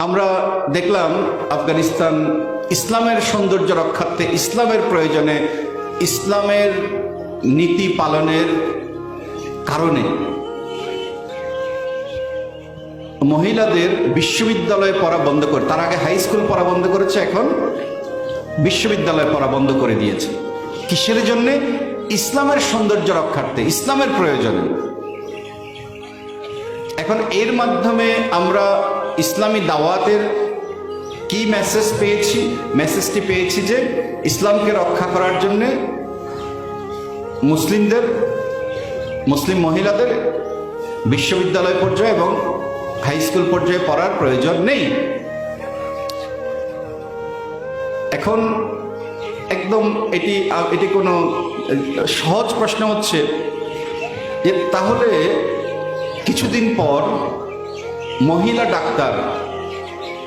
আমরা দেখলাম আফগানিস্তান ইসলামের সৌন্দর্য রক্ষার্থে, ইসলামের প্রয়োজনে, ইসলামের নীতি পালনের কারণে মহিলাদের বিশ্ববিদ্যালয়ে পড়া বন্ধ করে, তার আগে হাই স্কুল পড়া বন্ধ করেছে, এখন বিশ্ববিদ্যালয়ে পড়া বন্ধ করে দিয়েছে। কিসের জন্যে? ইসলামের সৌন্দর্য রক্ষার্থে, ইসলামের প্রয়োজনে। এখন এর মাধ্যমে আমরা ইসলামী দাওয়াতের কি মেসেজ পেয়েছি? মেসেজটি পেয়েছি যে ইসলামকে রক্ষা করার জন্যে মুসলিম মহিলাদের বিশ্ববিদ্যালয় পর্যায়ে এবং হাই স্কুল পর্যায়ে পড়ার প্রয়োজন নেই। এখন একদম এটি কোনো সহজ প্রশ্ন হচ্ছে যে তাহলে কিছুদিন পর মহিলা ডাক্তার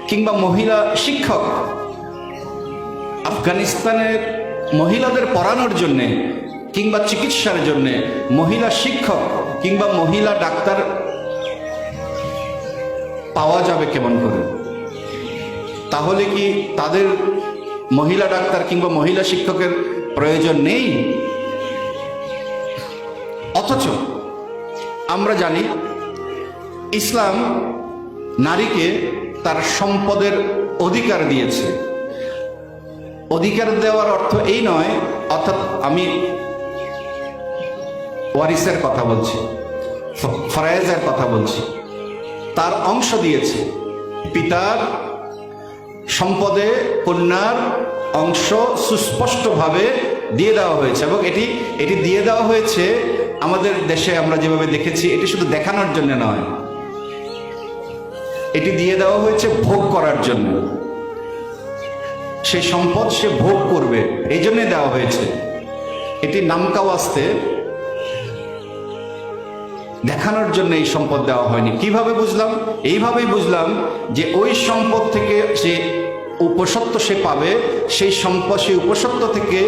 কিংবা মহিলা শিক্ষক আফগানিস্তানের মহিলাদের পড়ানোর জন্যে কিংবা চিকিৎসার জন্যে মহিলা শিক্ষক কিংবা মহিলা ডাক্তার পাওয়া যাবে কেমন করে? তাহলে কি তাদের মহিলা ডাক্তার কিংবা মহিলা শিক্ষকের প্রয়োজন নেই? অথচ আমরা জানি ইসলাম নারীকে তার সম্পদের অধিকার দিয়েছে। অধিকার দেওয়ার অর্থ এই নয়, অর্থাৎ আমি ওয়ারিসের কথা বলছি, ফরায়েজের কথা বলছি, তার অংশ দিয়েছে। পিতার সম্পদে কন্যার অংশ সুস্পষ্টভাবে দিয়ে দেওয়া হয়েছে এবং এটি দিয়ে দেওয়া হয়েছে আমাদের দেশে আমরা যেভাবে দেখেছি, এটি শুধু দেখানোর জন্য নয়, এটি দিয়ে দেওয়া হয়েছে ভোগ করার জন্য। সেই সম্পদ সে ভোগ করবে, এই জন্য দেওয়া হয়েছে। এটি নামকা ওয়াস্তে দেখানোর জন্য এই সম্পদ দেওয়া হয়নি। কিভাবে বুঝলাম? এইভাবেই বুঝলাম যে ওই সম্পদ থেকে সে উপসত্ব সে পাবে, সেই সম্পদ, সেই উপসত্ব থেকে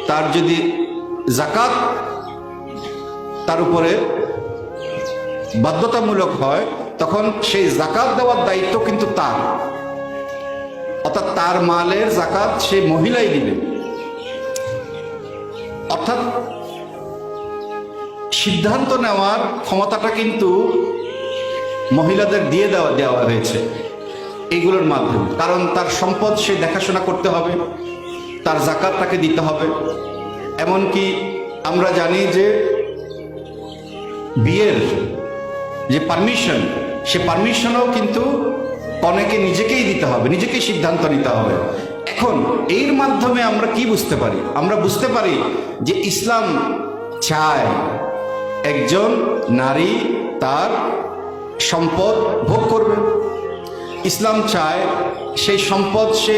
তার যদি যাকাত তার উপরে বাধ্যতামূলক হয়, তখন সেই যাকাত দেওয়ার দায়িত্ব কিন্তু তার, অর্থাৎ তার মালের যাকাত সে মহিলাই দিবে। অর্থাৎ সিদ্ধান্ত নেওয়ার ক্ষমতাটা কিন্তু মহিলাদের দিয়ে দেওয়া হয়েছে এইগুলোর মাধ্যমে। কারণ তার সম্পদ সে দেখাশোনা করতে হবে, তার যাকাত তাকে দিতে হবে। এমনকি আমরা জানি যে বিয়ের যে পারমিশন, সে পারমিশনও কিন্তু কনেকে নিজেকেই দিতে হবে, নিজেকেই সিদ্ধান্ত নিতে হবে। এখন এর মাধ্যমে আমরা কি বুঝতে পারি? আমরা বুঝতে পারি যে ইসলাম চায় একজন নারী তার সম্পদ ভোগ করবে। ইসলাম চায় সেই সম্পদ সে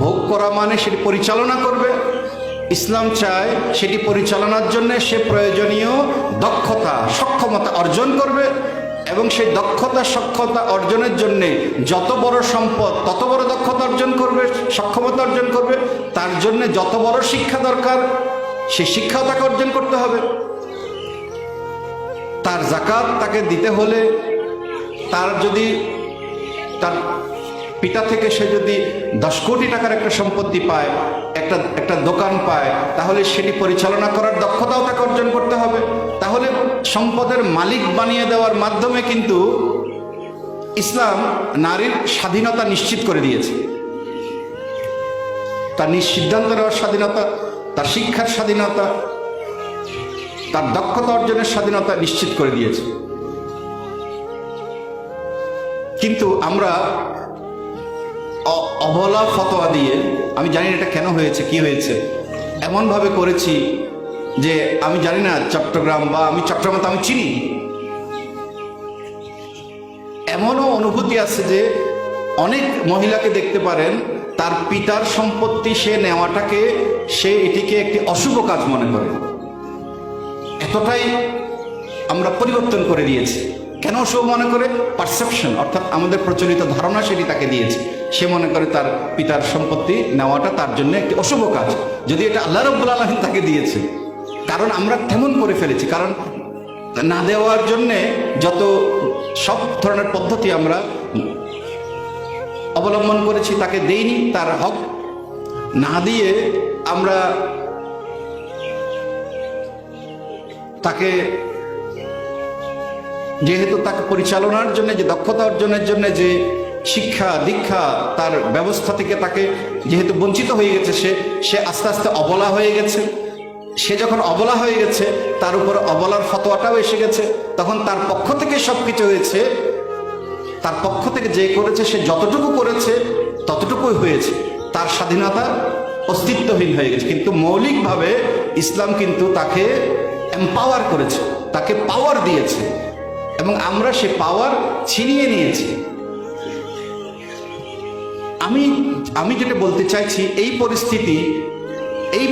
ভোগ করা মানে সেটি পরিচালনা করবে। ইসলাম চায় সেটি পরিচালনার জন্য সে প্রয়োজনীয় দক্ষতা, সক্ষমতা অর্জন করবে এবং সেই দক্ষতা, সক্ষমতা অর্জনের জন্য যত বড় সম্পদ তত বড় দক্ষতা অর্জন করবে, সক্ষমতা অর্জন করবে। তার জন্য যত বড় শিক্ষা দরকার সে শিক্ষাও তাকে অর্জন করতে হবে। তার যাকাত তাকে দিতে হলে, তার যদি তার পিতা থেকে সে যদি 10 কোটি টাকার একটা সম্পত্তি পায়, একটা দোকান পায়, তাহলে সেটি পরিচালনা করার দক্ষতাও তাকে অর্জন করতে হবে। তাহলে সম্পদের মালিক বানিয়ে দেওয়ার মাধ্যমে কিন্তু ইসলাম নারীর স্বাধীনতা নিশ্চিত করে দিয়েছে। তার সিদ্ধান্ত নেওয়ার স্বাধীনতা, তার শিক্ষার স্বাধীনতা, তার দক্ষতা অর্জনের স্বাধীনতা নিশ্চিত করে দিয়েছে। কিন্তু আমরা অবলা ফতোয়া দিয়ে, আমি জানি না এটা কেন হয়েছে, কি হয়েছে, এমনভাবে করেছি যে আমি জানি না চট্টগ্রাম বা আমি চট্টগ্রাম তো আমি চিনি, এমনও অনুভূতি আছে যে অনেক মহিলাকে দেখতে পারেন তার পিতার সম্পত্তি সে নেওয়াটাকে, সে এটিকে একটি অশুভ কাজ মনে করে। এতটাই আমরা পরিবর্তন করে দিয়েছি। কেন অশুভ মনে করে? পারসেপশন, অর্থাৎ আমাদের প্রচলিত ধারণা সেটি তাকে দিয়েছে। সে মনে করে তার পিতার সম্পত্তি নেওয়াটা তার জন্য একটি অশুভ কাজ, যদি এটা আল্লাহ রাব্বুল আলামিন তাকে দিয়েছে। কারণ আমরা তেমন করে ফেলেছি। কারণ না দেওয়ার জন্যে যত সব ধরনের পদ্ধতি আমরা অবলম্বন করেছি, তাকে দেইনি তার হক না দিয়ে আমরা তাকে, যেহেতু তাকে পরিচালনার জন্য যে দক্ষতা অর্জনের জন্য যে শিক্ষা দীক্ষা তার ব্যবস্থা থেকে তাকে যেহেতু বঞ্চিত হয়ে গেছে, সে আস্তে আস্তে অবলা হয়ে গেছে। সে যখন অবলা হয়ে গেছে, তার উপর অবলার ফতোয়াটাও এসে গেছে, তখন তার পক্ষ থেকে সবকিছু হয়েছে। তার পক্ষ থেকে যে করেছে, সে যতটুকু করেছে ততটুকুই হয়েছে, তার স্বাধীনতা অস্তিত্বহীন হয়ে গেছে। কিন্তু মৌলিকভাবে ইসলাম কিন্তু তাকে এম্পাওয়ার করেছে, তাকে পাওয়ার দিয়েছে, এবং আমরা সে পাওয়ার ছিনিয়ে নিয়েছি। আমি যেটা বলতে চাইছি, এই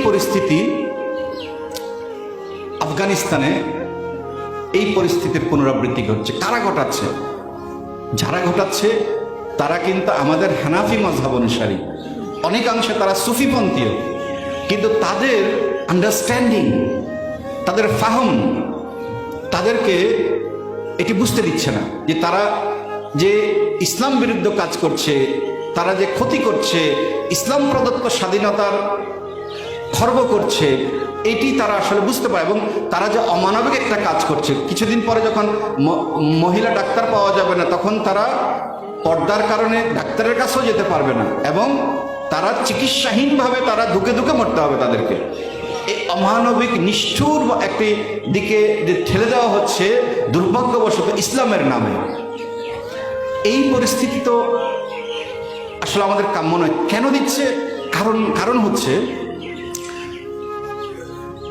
পরিস্থিতি আফগানিস্তানে এই পরিস্থিতির পুনরাবৃত্তি ঘটছে। কারা ঘটাচ্ছে? যারা ঘটাচ্ছে তারা কিন্তু আমাদের হানাফি মাযহাব অনুসারী, অনেকাংশে তারা সুফিপন্থীও, কিন্তু তাদের আন্ডারস্ট্যান্ডিং, তাদের ফাহম তাদেরকে এটি বুঝতে দিচ্ছে না যে তারা যে ইসলাম বিরুদ্ধ কাজ করছে, তারা যে ক্ষতি করছে, ইসলাম প্রদত্ত স্বাধীনতার খর্ব করছে, এটি তারা আসলে বুঝতে পারে। এবং তারা যে অমানবিক একটা কাজ করছে, কিছুদিন পরে যখন মহিলা ডাক্তার পাওয়া যাবে না, তখন তারা পর্দার কারণে ডাক্তারের কাছেও যেতে পারবে না, এবং তারা চিকিৎসাহীনভাবে তারা ধুকে ধুকে মরতে হবে তাদেরকে। এই অমানবিক নিষ্ঠুর একটি দিকে যে ঠেলে দেওয়া হচ্ছে দুর্ভাগ্যবশত ইসলামের নামে। এই পরিস্থিতি তো আসলে আমাদের কাম্য নয়। কেন দিচ্ছে? কারণ হচ্ছে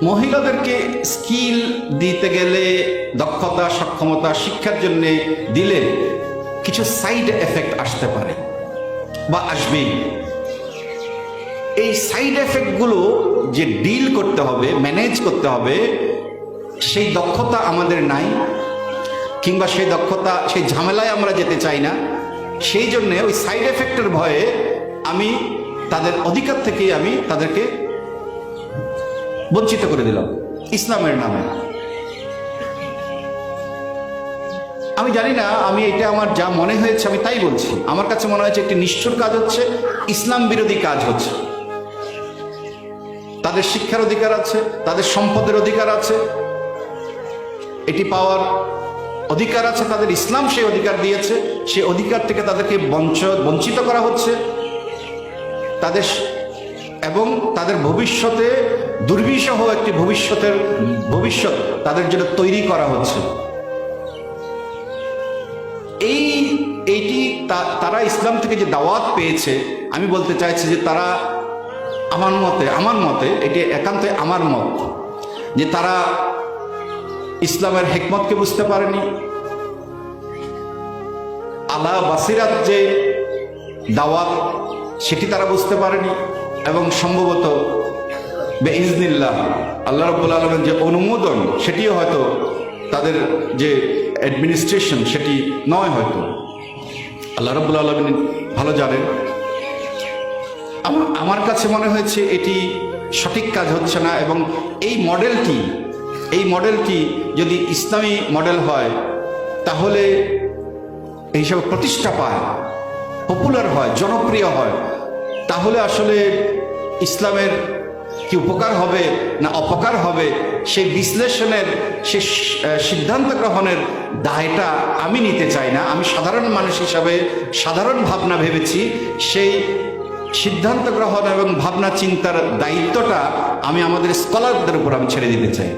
মহিলাদেরকে স্কিল দিতে গেলে, দক্ষতা সক্ষমতা শিক্ষার জন্য দিলে কিছু সাইড এফেক্ট আসতে পারে বা আসবেই। এই সাইড এফেক্টগুলো যে ডিল করতে হবে, ম্যানেজ করতে হবে, সেই দক্ষতা আমাদের নাই, কিংবা সেই ঝামেলায় আমরা যেতে চাই না। সেই জন্যে ওই সাইড এফেক্টের ভয়ে আমি তাদের অধিকার থেকেই আমি তাদেরকে বঞ্চিত করে দিলাম ইসলামের নামে। আমি জানি না, এটা আমার যা মনে হয়েছে আমি তাই বলছি। আমার কাছে মনে হয়েছে একটি নিষ্ঠুর কাজ হচ্ছে, ইসলাম বিরোধী কাজ হচ্ছে। তাদের শিক্ষার অধিকার আছে, তাদের সম্পদের অধিকার আছে, এটি পাওয়ার অধিকার আছে তাদের, ইসলাম সেই অধিকার দিয়েছে, সেই অধিকার থেকে তাদেরকে বঞ্চিত করা হচ্ছে এবং তাদের ভবিষ্যতে দুর্বিষহ একটি ভবিষ্যৎ তাদের জন্য তৈরি করা হচ্ছে। এইটি তারা ইসলাম থেকে যে দাওয়াত পেয়েছে, আমি বলতে চাইছি যে তারা আমার মতে এটি একান্তই আমার মত, যে তারা ইসলামের হিকমতকে বুঝতে পারেনি, আলা বাসিরাত যে দাওয়াত সেটি তারা বুঝতে পারেনি, এবং সম্ভবত বেইজনিল্লাহ আল্লাহ রাব্বুল আলামিন যে অনুমোদন সেটিও হয়তো তাদের যে অ্যাডমিনিস্ট্রেশন সেটি নয়, হয়তো আল্লাহ রাব্বুল আলামিন ভালো জানেন। আমার কাছে মনে হয়েছে এটি সঠিক কাজ হচ্ছে না, এবং এই মডেলটি যদি ইসলামী মডেল হয়, তাহলে এইসব প্রতিষ্ঠা পায়, পপুলার হয়, জনপ্রিয় হয়, তাহলে আসলে ইসলামের কি উপকার হবে না অপকার হবে, সেই বিশ্লেষণের, সেই সিদ্ধান্ত গ্রহণের দায়টা আমি নিতে চাই না। আমি সাধারণ মানুষ হিসাবে সাধারণ ভাবনা ভেবেছি, সেই সিদ্ধান্ত গ্রহণ এবং ভাবনা চিন্তার দায়িত্বটা আমি আমাদের স্কলারদের উপর ছেড়ে দিতে চাই।